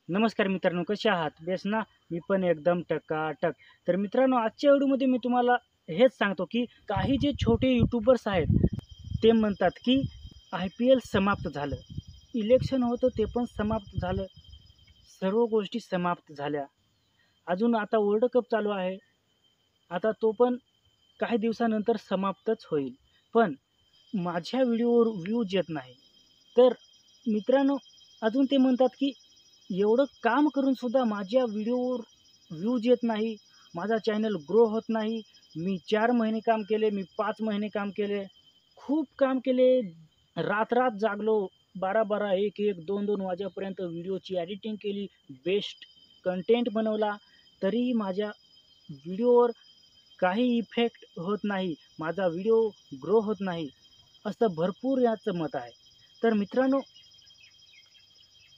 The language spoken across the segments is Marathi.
नमस्कार मित्रांनो, कसे आहात? बेस ना? मी पण एकदम टकाटक. तर मित्रांनो, आजच्या व्हिडिओमध्ये मी तुम्हाला हेच सांगतो, की काही जे छोटे यूट्यूबर्स आहेत, ते म्हणतात, की IPL समाप्त झालं. इलेक्शन होतं ते पण समाप्त झालं. सर्व गोष्टी समाप्त झाल्या. अजून आता वर्ल्ड कप चालू आहे. आता तो पण काही दिवसानंतर समाप्तच होईल. पण माझ्या व्हिडिओवर व्ह्यूज येत नाही. तर मित्रांनो, अजून ते म्हणतात, की एवढं काम करून सुद्धा माझ्या व्हिडिओवर व्ह्यूज येत नाही. माझा चॅनल ग्रो होत नाही. मी 4 महिने काम केले, मी 5 महिने काम केले. खूप काम केले. रात-रात जागलो. 12-12, 1-1, 2-2 वाजेपर्यंत व्हिडिओची एडिटिंग केली. बेस्ट कंटेंट बनवला. तरीही माझ्या व्हिडिओवर काही इफेक्ट होत नाही. माझा व्हिडिओ ग्रो होत नाही. असं भरपूर याचं मत आहे. तर मित्रांनो,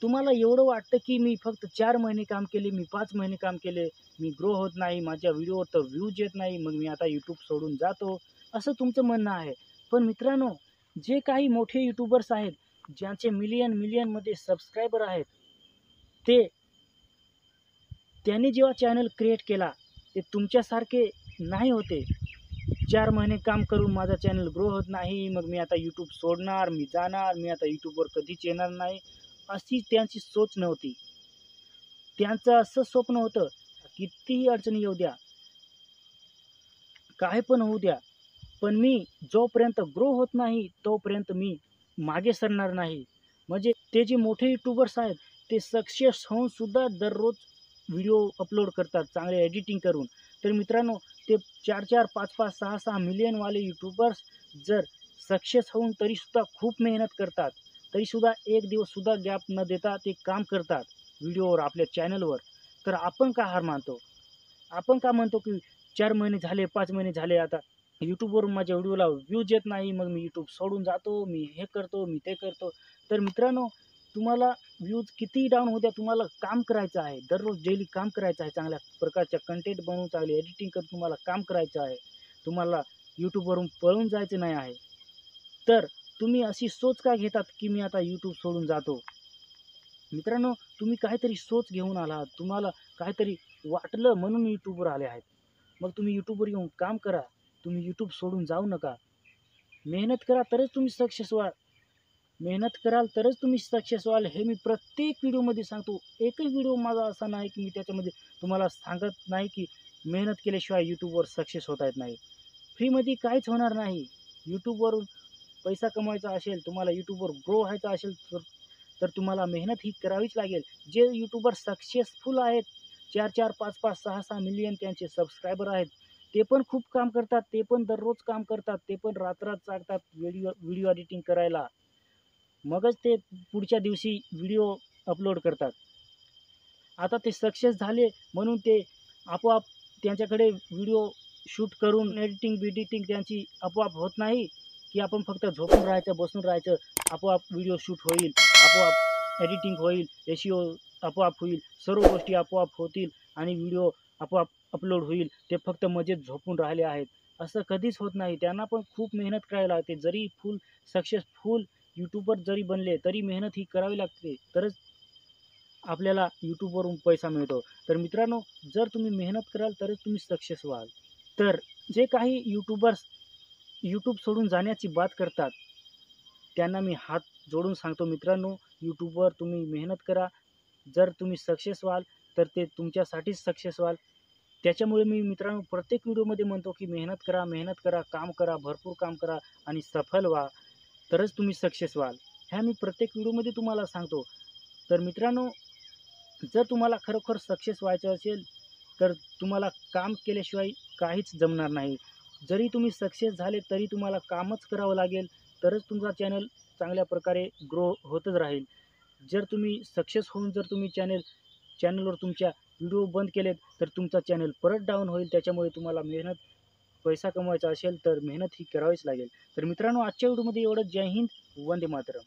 तुम्हाला एवढं वाटतं, की मी फक्त 4 महिने काम केले, मी 5 महिने काम केले, मी ग्रो होत नाही, माझ्या व्हिडिओवर तर व्ह्यूज येत नाही, मग मी आता यूट्यूब सोडून जातो, असं तुमचं म्हणणं आहे. पण मित्रांनो, जे काही मोठे यूट्यूबर्स आहेत, ज्यांचे मिलियनमध्ये सबस्क्रायबर आहेत, ते त्यांनी जेव्हा चॅनल क्रिएट केला, ते तुमच्यासारखे नाही होते. 4 महिने काम करून माझा चॅनल ग्रो होत नाही, मग मी आता यूट्यूब सोडणार, मी जाणार, मी आता यूट्यूबवर कधीच येणार नाही, अशी त्यांची सोच नव्हती. त्यांचं असं स्वप्न होतं, कितीही अडचणी येऊ द्या, काय पण होऊ द्या, पण मी जोपर्यंत ग्रो होत नाही, तोपर्यंत मी मागे सरणार नाही. म्हणजे ते जे मोठे यूट्यूबर्स आहेत, ते सक्सेस होऊन सुद्धा दररोज व्हिडिओ अपलोड करतात, चांगले एडिटिंग करून. तर मित्रांनो, ते 4-4, 5-5, 6-6 मिलियनवाले यूट्यूबर्स जर सक्सेस होऊन तरीसुद्धा खूप मेहनत करतात, तरीसुद्धा एक दिवससुद्धा गॅप न देता ते काम करतात व्हिडिओवर, आपल्या चॅनलवर. तर आपण का हार मानतो? आपण का म्हणतो, की 4 महिने झाले, 5 महिने झाले, आता YouTubeवरून माझ्या व्हिडिओला व्ह्यूज येत नाही, मग मी YouTube सोडून जातो, मी हे करतो, मी ते करतो. तर मित्रांनो, तुम्हाला व्ह्यूज कितीही डाऊन होऊ द्या, तुम्हाला काम करायचं आहे. दररोज डेली काम करायचं आहे. चांगल्या प्रकारच्या कंटेंट बनवून चांगली एडिटिंग करून तुम्हाला काम करायचं आहे. तुम्हाला YouTubeवरून पळून जायचं नाही आहे. तर तुम्ही अशी सोच का घेतात, की मी आता YouTube सोडून जातो? मित्रांनो, तुम्ही काहीतरी सोच घेऊन आलात. तुम्हाला काहीतरी वाटलं म्हणून YouTubeवर आले आहेत. मग तुम्ही YouTubeवर येऊन काम करा. तुम्ही YouTube सोडून जाऊ नका. मेहनत करा तरच तुम्ही सक्सेस व्हाल. मेहनत कराल तरच तुम्ही सक्सेस व्हाल. हे मी प्रत्येक व्हिडिओमध्ये सांगतो. एकही व्हिडिओ माझा असा नाही, की मी त्याच्यामध्ये तुम्हाला सांगत नाही, की मेहनत केल्याशिवाय YouTubeवर सक्सेस होता येत नाही. फ्रीमध्ये काहीच होणार नाही. YouTubeवरून पैसा कमवायचा असेल, तुम्हाला YouTubeवर ग्रो व्हायचं असेल, तर तुम्हाला मेहनत ही करावीच लागेल. जे यूट्यूबर सक्सेसफुल आहेत, 4-4, 5-5, 6-6 मिलियन त्यांचे सबस्क्रायबर आहेत, ते पण खूप काम करतात. ते पण दररोज काम करतात. ते पण रात्र जागतात व्हिडिओ व्हिडिओ एडिटिंग करायला. मगच ते पुढच्या दिवशी व्हिडिओ अपलोड करतात. आता ते सक्सेस झाले म्हणून ते आपोआप त्यांच्याकडे व्हिडिओ शूट करून एडिटिंग-बिडिटिंग त्यांची आपोआप होत नाही, की आपण फक्त झोपून राहायचं, बसून राहायचं. आपोआप व्हिडिओ शूट होईल, आपोआप एडिटिंग होईल, एस-ई-ओ आपोआप होईल, सर्व गोष्टी आपोआप होतील आणि व्हिडिओ आपोआप अपलोड होईल. ते फक्त मजेत झोपून राहिले आहेत. असं कधीच होत नाही. त्यांना पण खूप मेहनत करावी लागते. जरी सक्सेसफुल यूट्यूबर जरी बनले, तरी मेहनत ही करावी लागते. तरच आपल्याला YouTubeवरून पैसा मिळतो. तर मित्रांनो, जर तुम्ही मेहनत कराल तरच तुम्ही सक्सेस व्हाल. तर जे काही यूट्यूबर्स YouTube सोडून जाण्याची बात करतात, त्यांना मी हात जोडून सांगतो, मित्रांनो, YouTubeवर तुम्ही मेहनत करा. जर तुम्ही सक्सेस व्हाल, तर ते तुमच्यासाठीच सक्सेस व्हाल. त्याच्यामुळे मी मित्रांनो प्रत्येक व्हिडिओमध्ये म्हणतो, की मेहनत करा, काम करा, भरपूर काम करा आणि सफल व्हा. तरच तुम्ही सक्सेस व्हाल. ह्या मी प्रत्येक व्हिडिओमध्ये तुम्हाला सांगतो. तर मित्रांनो, जर तुम्हाला खरोखर सक्सेस व्हायचं असेल, तर तुम्हाला काम केल्याशिवाय काहीच जमणार नाही. जरी तुम्ही सक्सेस झाले, तरी तुम्हाला कामच करावं लागेल, तरच तुमचा चॅनल चांगल्या प्रकारे ग्रो होतच राहील. जर तुम्ही सक्सेस होऊन जर तुम्ही चॅनलवर तुमच्या व्हिडिओ बंद केलेत, तर तुमचा चॅनल परत डाऊन होईल. त्याच्यामुळे तुम्हाला पैसा कमवायचा असेल, तर मेहनत ही करावीच लागेल. तर मित्रांनो, आजच्या व्हिडिओमध्ये एवढंच. जय हिंद, वंदे मातरम.